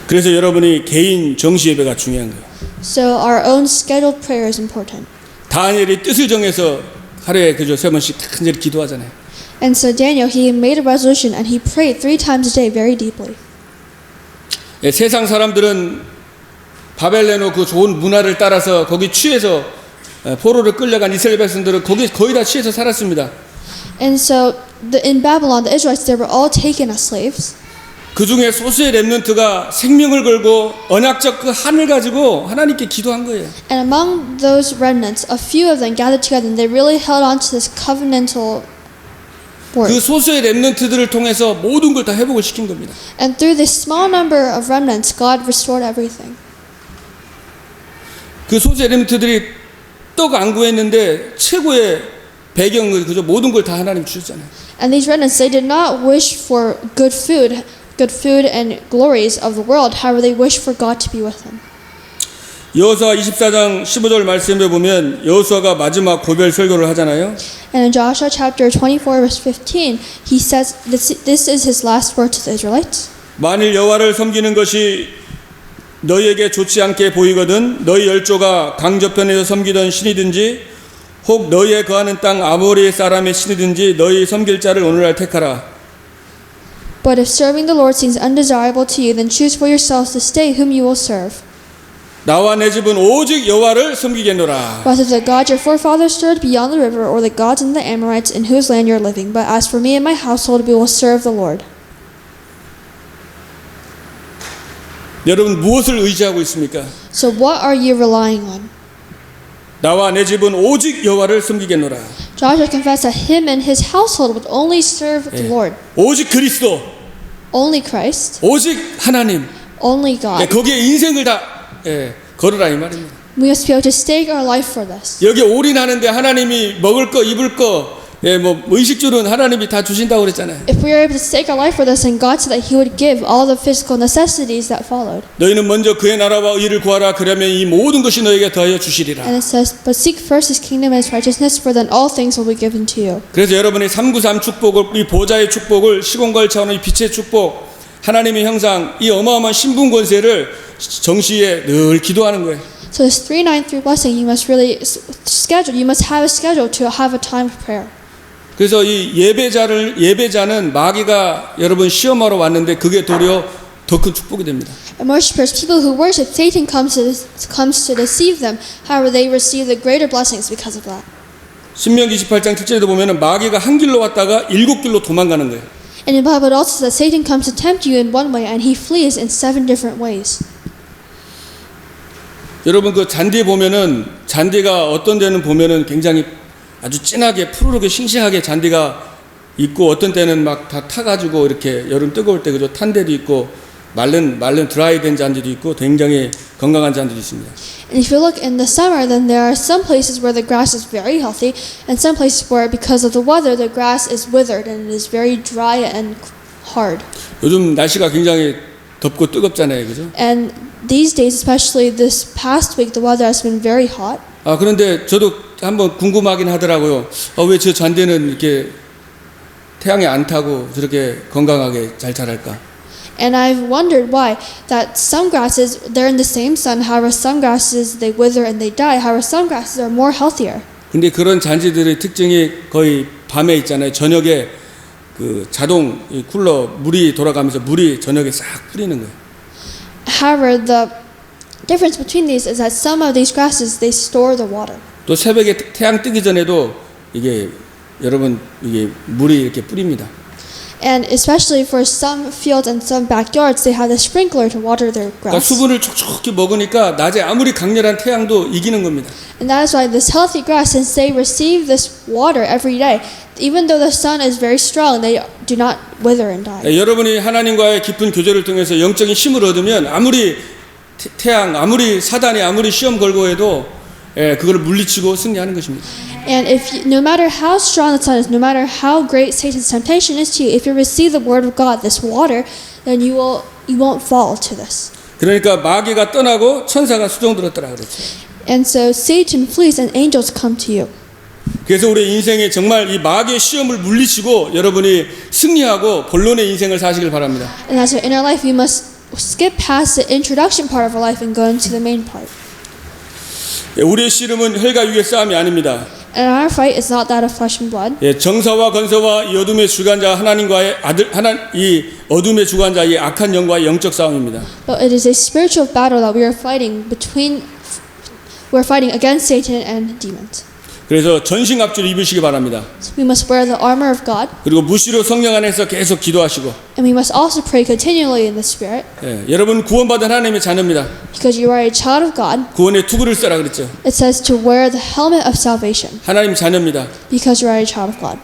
그래서 여러분이 개인 정시 예배가 중요한 거예요. So our own scheduled prayer is important. 다니엘이 뜻을 정해서 하루에 그저 3번씩 간절히 기도하잖아요. And so Daniel, he made a resolution and he prayed 3 times a day very deeply. 세상 사람들은 바벨레노 그 좋은 문화를 따라서 거기 취해서 포로를 끌려간 이스라엘 백성들은 거기 거의 다 취해서 살았습니다. And so in Babylon, the Israelites, they were all taken as slaves. 그 중에 소수의 렘넌트가 생명을 걸고 언약적 그 한을 가지고 하나님께 기도한 거예요. And among those remnants, a few of them gathered together and they really held on to this covenantal word. 그 소수의 렘넌트들을 통해서 모든 걸 다 회복을 시킨 겁니다. And through this small number of remnants, God restored everything. 그 소수의 렘넌트들이 떡 안 구했는데 최고의 배경을 그저 모든 걸 다 하나님 주셨잖아요. And these remnants, they did not wish for good food and glories of the world. However, they wished for God to be with them. 여호수아 24장 15절 말씀에 보면 여호수아가 마지막 고별 설교를 하잖아요. And in Joshua chapter 24 verse 15, he says this is his last word to the Israelites. 만일 여호와를 섬기는 것이 너희에게 좋지 않게 보이거든 너희 열조가 강저편에서 섬기던 신이든지 혹 너희에 거하는 땅 아모리 사람의 신이든지 너희 섬길 자를 오늘날 택하라. But if serving the Lord seems undesirable to you, then choose for yourselves this day whom you will serve. 나와 내 집은 오직 여호와를 섬기겠노라. Whether the gods your forefathers served beyond the river or the gods in the Amorites in whose land you are living, but as for me and my household, we will serve the Lord. 여러분 무엇을 의지하고 있습니까? So what are you relying on? 나와 내 집은 오직 여호와를 섬기겠노라. Joshua confessed that him and his household would only serve the Lord. 오직 그리스도, Only Christ, 오직 하나님. only God. 거기에 인생을 다 걸으라 이 말입니다. We must be able to stake our life for this. 여기 올인하는데 하나님이 먹을 거 입을 거 뭐 의식주는 하나님이 다 주신다고 그랬잖아요. If we are able to stake our life for this, and God said that He would give all the physical necessities that followed. 너희는 먼저 그의 나라와 의를 구하라. 그러면 이 모든 것이 너에게 더하여 주시리라. And it says, but seek first His kingdom and His righteousness, for then all things will be given to you. 그래서 여러분이 393 축복을, 이 보좌의 축복을, 시공갈 차원의 빛의 축복, 하나님의 형상, 이 어마어마한 신분 권세를 정시에 늘 기도하는 거예요. So this 393 blessing, you must really schedule. You must have a schedule to have a time of prayer. 그래서 이 예배자는 마귀가 여러분 시험하러 왔는데 그게 도리어 더 큰 축복이 됩니다. And worshipers, people who worship, Satan comes to deceive them. However, they receive the greater blessings because of that. 신명기 28장 7절에도 보면은 마귀가 한 길로 왔다가 7길로 도망가는 거예요. And the Bible also says that Satan comes to tempt you in one way and he flees in 7 different ways. 여러분 그 잔디 보면은 잔디가 어떤 데는 보면은 굉장히 아주 진하게 푸르르게 싱싱하게 잔디가 있고 어떤 때는 막 다 타가지고 이렇게 여름 뜨거울 때 그죠 탄 데도 있고 말른 드라이된 잔디도 있고 굉장히 건강한 잔디도 있습니다. And if you look in the summer, then there are some places where the grass is very healthy and some places where because of the weather the grass is withered and it is very dry and hard. 요즘 날씨가 굉장히 덥고 뜨겁잖아요, 그죠? And these days, especially this past week, the weather has been very hot. 아 그런데 저도 한번 궁금하긴 하더라고요. 왜 저 잔디는 이렇게 태양에 안 타고 저렇게 건강하게 잘 자랄까? And I've wondered why that some grasses they're in the same sun, however some grasses they wither and they die, however some grasses are more healthier. 근데 그런 잔디들의 특징이 거의 밤에 있잖아요. 저녁에 그 자동 이 쿨러 물이 돌아가면서 물이 저녁에 싹 뿌리는 거예요. However, the difference between these is that some of these grasses they store the water. 또 새벽에 태양 뜨기 전에도 이게 여러분 이게 물이 이렇게 뿌립니다. And especially for some fields and some backyards, they have a sprinkler to water their 그러니까 grass. 수분을 촉촉히 먹으니까 낮에 아무리 강렬한 태양도 이기는 겁니다. And that is why this healthy grass, since they receive this water every day, even though the sun is very strong, they do not wither and die. 여러분이 하나님과의 깊은 교제를 통해서 영적인 힘을 얻으면 아무리 태양, 아무리 사단이 아무리 시험 걸고 해도 그걸 물리치고 승리하는 것입니다. And if you, no matter how strong the sun is, no matter how great Satan's temptation is to you, if you receive the word of God, this water, then you won't fall to this. 그러니까 마귀가 떠나고 천사가 수종들었더라 그랬죠. And so Satan flees and angels come to you. 그래서 우리 인생에 정말 이 마귀의 시험을 물리치고 여러분이 승리하고 본론의 인생을 사시길 바랍니다. And as in our life, we must skip past the introduction part of our life and go into the main part. 우리의 씨름은 혈과 육의 싸움이 아닙니다. And our fight is not that of flesh and blood. 정사와 건사와 이 어둠의 주관자 하나님과의 이 어둠의 주관자 이 악한 영과의 영적 싸움입니다. But it is a spiritual battle that we are fighting we're fighting against Satan and demons. 그래서 전신갑주를 입으시기 바랍니다. So we must wear the armor of God. 그리고 무시로 성령 안에서 계속 기도하시고. And we must also pray continually in the Spirit. 여러분 구원받은 하나님의 자녀입니다. Because you are a child of God. 구원의 투구를 써라 그랬죠. It says to wear the helmet of salvation. 하나님 자녀입니다. Because you are a child of God.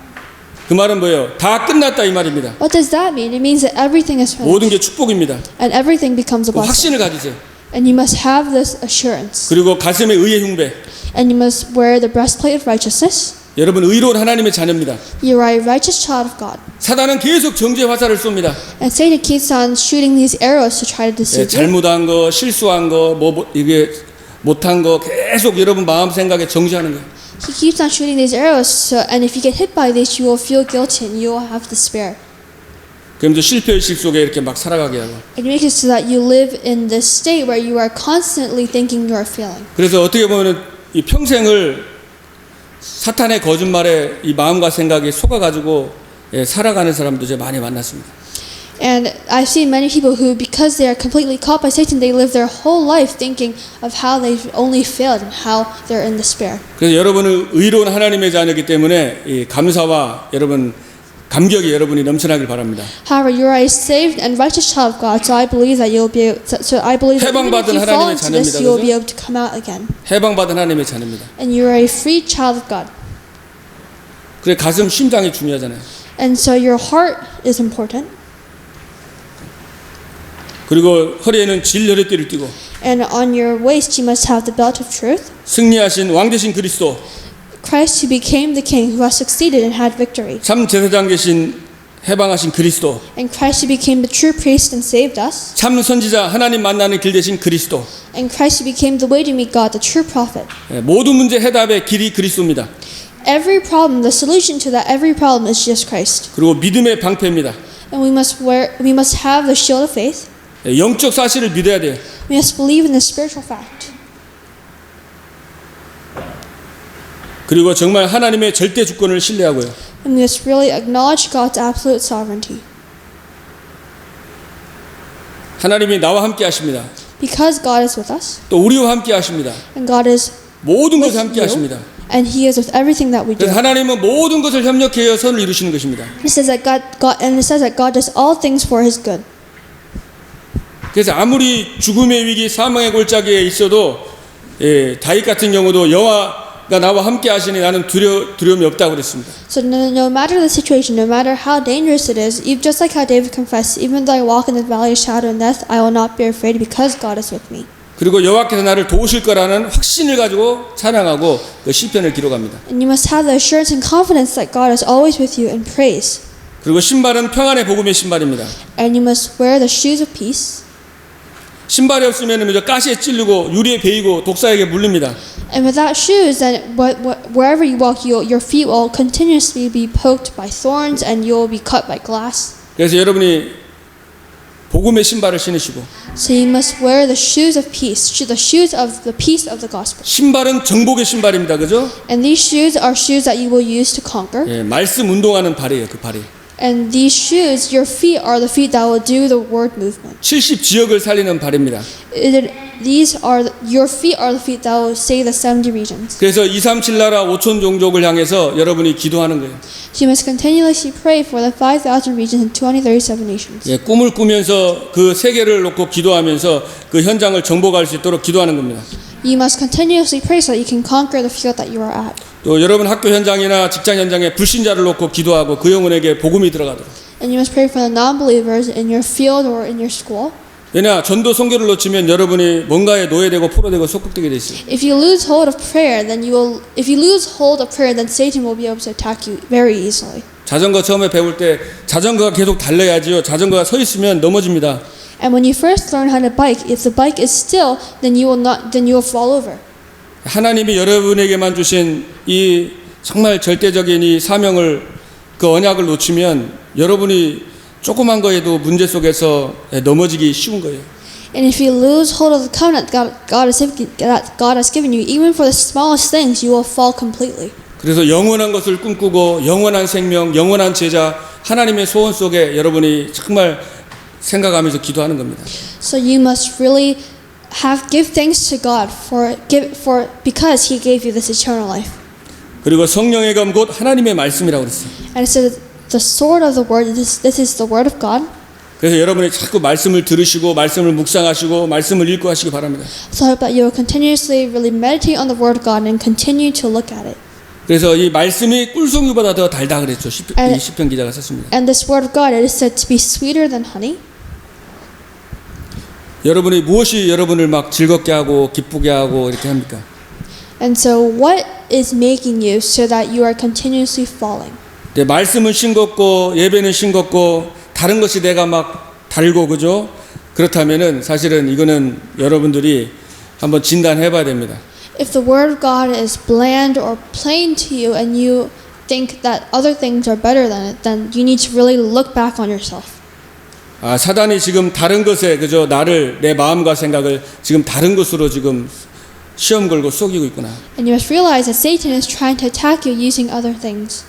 그 말은 뭐예요? 다 끝났다 이 말입니다. What does that mean? It means that everything is finished. 모든 게 축복입니다. And everything becomes a blessing. 확신을 가지세요. And you must have this assurance. 그리고 가슴에 의의 흉배. And you must wear the breastplate of righteousness. 여러분 의로운 하나님의 자녀입니다. You are a righteous child of God. 사단은 계속 정죄 화살을 쏩니다. And Satan keeps on shooting these arrows to try to deceive you. 잘못한 거, 실수한 거, 이게 못한 거 계속 여러분 마음 생각에 정죄하는 거예요. He keeps on shooting these arrows, and if you get hit by this, you will feel guilty and you will have despair. 그러면서 실패의식 속에 이렇게 막 살아가게 하고. It makes it so that you live in this state where you are constantly thinking you are failing. 그래서 어떻게 보면 이 평생을 사탄의 거짓말에 이 마음과 생각이 속아가지고 살아가는 사람도 제가 많이 만났습니다. And I've seen many people who, because they are completely caught by Satan, they live their whole life thinking of how they've only failed and how they're in despair. 그래서 여러분은 의로운 하나님의 자녀이기 때문에 이 감사와 여러분 감격이 여러분이 넘쳐나길 바랍니다. However, you are a saved and righteous child of God, so I believe that you'll be. So I believe that even if you fall into this, you will be able to come out again. 해방받은 하나님의 자녀입니다. And you are a free child of God. 그래 가슴 심장이 중요하잖아요. And so your heart is important. 그리고 허리에는 진리의 띠를 띠고. And on your waist you must have the belt of truth. 승리하신 왕 되신 그리스도. Christ who became the king who has succeeded and had victory. 참 제사장 계신 해방하신 그리스도. And Christ who became the true priest and saved us. 참 선지자 하나님 만나는 길 되신 그리스도. And Christ who became the way to meet God, the true prophet. 모든 문제 해답의 길이 그리스도입니다. Every problem, the solution to that every problem is Jesus Christ. 그리고 믿음의 방패입니다. And we must have the shield of faith. 영적 사실을 믿어야 돼요. We must believe in the spiritual fact. 그리고 정말 하나님의 절대 주권을 신뢰하고요. And we must really acknowledge God's absolute sovereignty. 하나님이 나와 함께 하십니다. Because God is with us. 또 우리와 함께 하십니다. And God is 모든 것을 with 함께 you. 하십니다. and He is with everything that we do. 그래서 하나님은 모든 것을 협력하여 선을 이루시는 것입니다. It says that and it says that God does all things for His good. 그래서 아무리 죽음의 위기, 사망의 골짜기에 있어도 다윗 같은 경우도 여호와가 나와 함께 하시니 나는 두려움이 없다고 그랬습니다. So no matter the situation, no matter how dangerous it is, just like how David confessed, even though I walk in the valley of shadow and death, I will not be afraid because God is with me. 그리고 여호와께서 나를 도우실 거라는 확신을 가지고 찬양하고 그 시편을 기록합니다. And you must have the assurance and confidence that God is always with you in praise. 그리고 신발은 평안의 복음의 신발입니다. And you must wear the shoes of peace. 신발이 없으면 가시에 찔리고 유리에 베이고 독사에게 물립니다. And without shoes, then wherever you walk, your feet will continuously be poked by thorns, and you will be cut by glass. 그래서 여러분이 복음의 신발을 신으시고 So you must wear the shoes of peace, the shoes of the peace of the gospel. 신발은 정복의 신발입니다. 그죠? And these shoes are shoes that you will use to conquer. 예, 말씀 운동하는 발이에요. 그 발이. And these shoes, your feet are the feet that will do the word movement. 70지역을 살리는 발입니다. Your feet are the feet that will save the 70 regions. 그래서 237 나라 5천 종족을 향해서 여러분이 기도하는 거예요. So you must continuously pray for the 5,000 regions and 37 nations. 예, 꿈을 꾸면서 그 세계를 놓고 기도하면서 그 현장을 정복할 수 있도록 기도하는 겁니다. You must continuously pray so that you can conquer the field that you are at. 또 여러분 학교 현장이나 직장 현장에 불신자를 놓고 기도하고 그 영혼에게 복음이 들어가도록. And you must pray for the non-believers in your field or in your school. 왜냐 전도 선교를 놓치면 여러분이 뭔가에 노예되고 포로되고 속국되게 돼 있어요. If you lose hold of prayer, then if you lose hold of prayer, then Satan will be able to attack you very easily. 자전거 처음에 배울 때 자전거가 계속 달려야지요. 자전거가 서 있으면 넘어집니다. And when you first learn how to bike, if the bike is still, then you will fall over. 하나님이 여러분에게만 주신 이 정말 절대적인 이 사명을 그 언약을 놓치면 여러분이 조그만 거에도 문제 속에서 넘어지기 쉬운 거예요. And if you lose hold of the covenant that God has given you, even for the smallest things, you will fall completely. 그래서 영원한 것을 꿈꾸고 영원한 생명, 영원한 제자, 하나님의 소원 속에 여러분이 정말 생각하면서 기도하는 겁니다. So you must really give thanks to God because He gave you this eternal life. 그리고 성령의 검 곧 하나님의 말씀이라고 그랬어요. And it says the sword of the word. This is the word of God. 그래서 여러분이 자꾸 말씀을 들으시고 말씀을 묵상하시고 말씀을 읽고 하시기 바랍니다. So I hope that you will continuously really meditate on the word of God and continue to look at it. 그래서 이 말씀이 꿀송이보다 더 달다 그랬죠. 이 시편 기자가 썼습니다. And this word of God, it is said to be sweeter than honey. 여러분이 무엇이 여러분을 막 즐겁게 하고 기쁘게 하고 이렇게 합니까? And so what is making you so that you are continuously falling? 네, 말씀은 싱겁고 예배는 싱겁고 다른 것이 내가 막 달고 그죠? 그렇다면은 사실은 이거는 여러분들이 한번 진단해 봐야 됩니다. If the word of God is bland or plain to you and you think that other things are better than it, then you need to really look back on yourself. 아, 사단이 지금 다른 것에 그저 나를 내 마음과 생각을 지금 다른 것으로 지금 시험 걸고 속이고 있구나. And you must realize that Satan is trying to attack you using other things.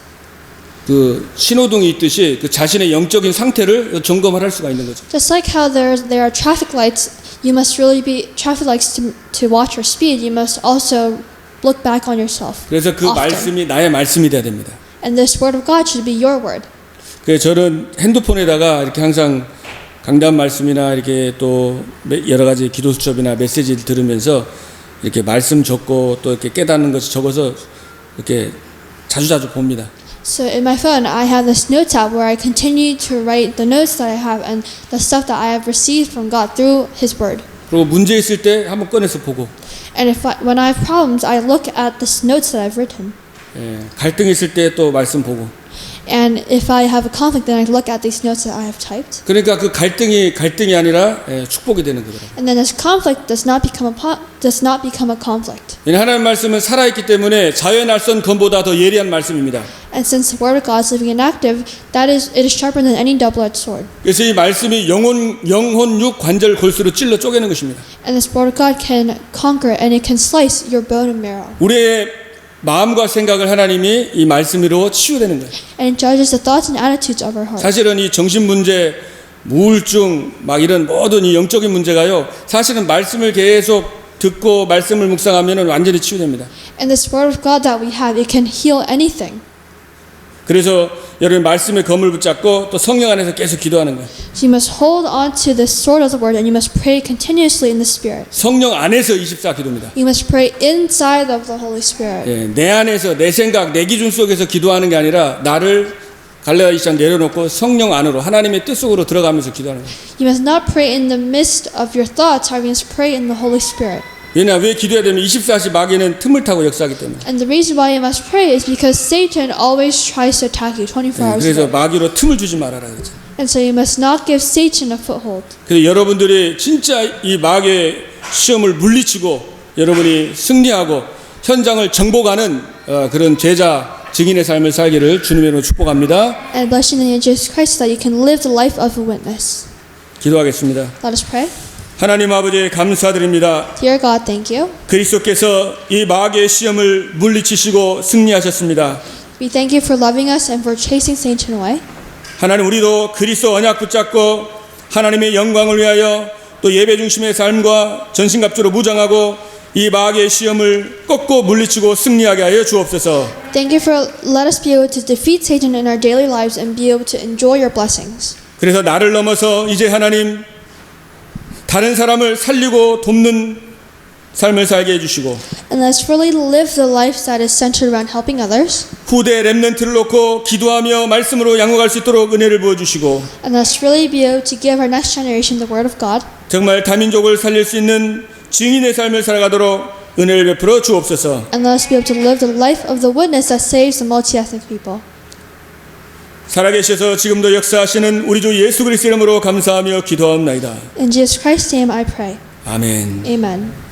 그 신호등이 있듯이 그 자신의 영적인 상태를 점검을 할 수가 있는 거죠. Just like how there are traffic lights, you must really be traffic lights to watch your speed. You must also look back on yourself. 그래서 그 often. 말씀이 나의 말씀이 돼야 됩니다. And this word of God should be your word. 그래서 저는 핸드폰에다가 이렇게 항상 강단 말씀이나 이렇게 또 여러 가지 기도 수첩이나 메시지를 들으면서 이렇게 말씀 적고 또 이렇게 깨닫는 것을 적어서 이렇게 자주자주 봅니다. So in my phone, I have this notes app where I continue to write the notes that I have and the stuff that I have received from God through His Word. 그리고 문제 있을 때 한번 꺼내서 보고. And when I have problems, I look at the notes that I've written. 예, 갈등 있을 때 또 말씀 보고. And if I have a conflict, then I look at these notes that I have typed. 그러니까 그 갈등이 아니라 축복이 되는 거더라고요. And then this conflict does not become a conflict. 하나님 말씀은 살아있기 때문에 자유의 날선 검보다 더 예리한 말씀입니다. And since the word of God is living and active, it is sharper than any double-edged sword. 그래서 이 말씀이 영혼, 육, 관절, 골수로 찔러 쪼개는 것입니다. And this word of God can conquer and it can slice your bone and marrow. 우리의 마음과 생각을 하나님이 이 말씀으로 치유되는 거예요. And it judges the thoughts and attitudes of our heart. 사실은 이 정신 문제, 우울증, 막 이런 모든 이 영적인 문제가요. 사실은 말씀을 계속 듣고 말씀을 묵상하면 완전히 치유됩니다. And this word of God that we have, it can heal anything. 그래서 여러분 말씀의 검을 붙잡고 또 성령 안에서 계속 기도하는 거예요. So you must hold on to the sword of the word and you must pray continuously in the Spirit. 성령 안에서 24 기도입니다. You must pray inside of the Holy Spirit. 예, 내 안에서 내 생각, 내 기준 속에서 기도하는 게 아니라 나를 갈라디아서 내려놓고 성령 안으로 하나님의 뜻 속으로 들어가면서 기도하는 거예요. You must not pray in the midst of your thoughts, you must pray in the Holy Spirit. 왜냐 왜 기도해야 되면 24시 마귀는 틈을 타고 역사하기 때문에. And the reason why you must pray is because Satan always tries to attack you 24 hours a 그래서 day. 마귀로 틈을 주지 말아라 그랬죠. And so you must not give Satan a foothold. 그래서 여러분들이 진짜 이 마귀의 시험을 물리치고 여러분이 승리하고 현장을 정복하는 그런 제자 증인의 삶을 살기를 주님의 이름으로 축복합니다. And bless you in the name of Jesus Christ that you can live the life of a witness. 기도하겠습니다. Let us pray. 하나님 아버지 감사드립니다. Dear God, thank you. 그리스도께서 이 마귀의 시험을 물리치시고 승리하셨습니다. We thank you for loving us and for chasing Satan away. 하나님 우리도 그리스도 언약 붙잡고 하나님의 영광을 위하여 또 예배 중심의 삶과 전신갑주로 무장하고 이 마귀의 시험을 꺾고 물리치고 승리하게 하여 주옵소서. Thank you for let us be able to defeat Satan in our daily lives and be able to enjoy your blessings. 그래서 나를 넘어서 이제 하나님 다른 사람을 살리고 돕는 삶을 살게 해주시고 And let's really live the life that is centered around helping others. 후대 렘넌트를 놓고 기도하며 말씀으로 양육할 수 있도록 은혜를 부어주시고 And let's really be able to give our next generation the word of God. 정말 다민족을 살릴 수 있는 증인의 삶을 살아가도록 은혜를 베풀어 주옵소서. And let us be able to live the life of the witness that saves the multi-ethnic people. 살아계셔서 지금도 역사하시는 우리 주 예수 그리스도 이름으로 감사하며 기도하옵나이다. In Jesus Christ's name I pray. 아멘. Amen.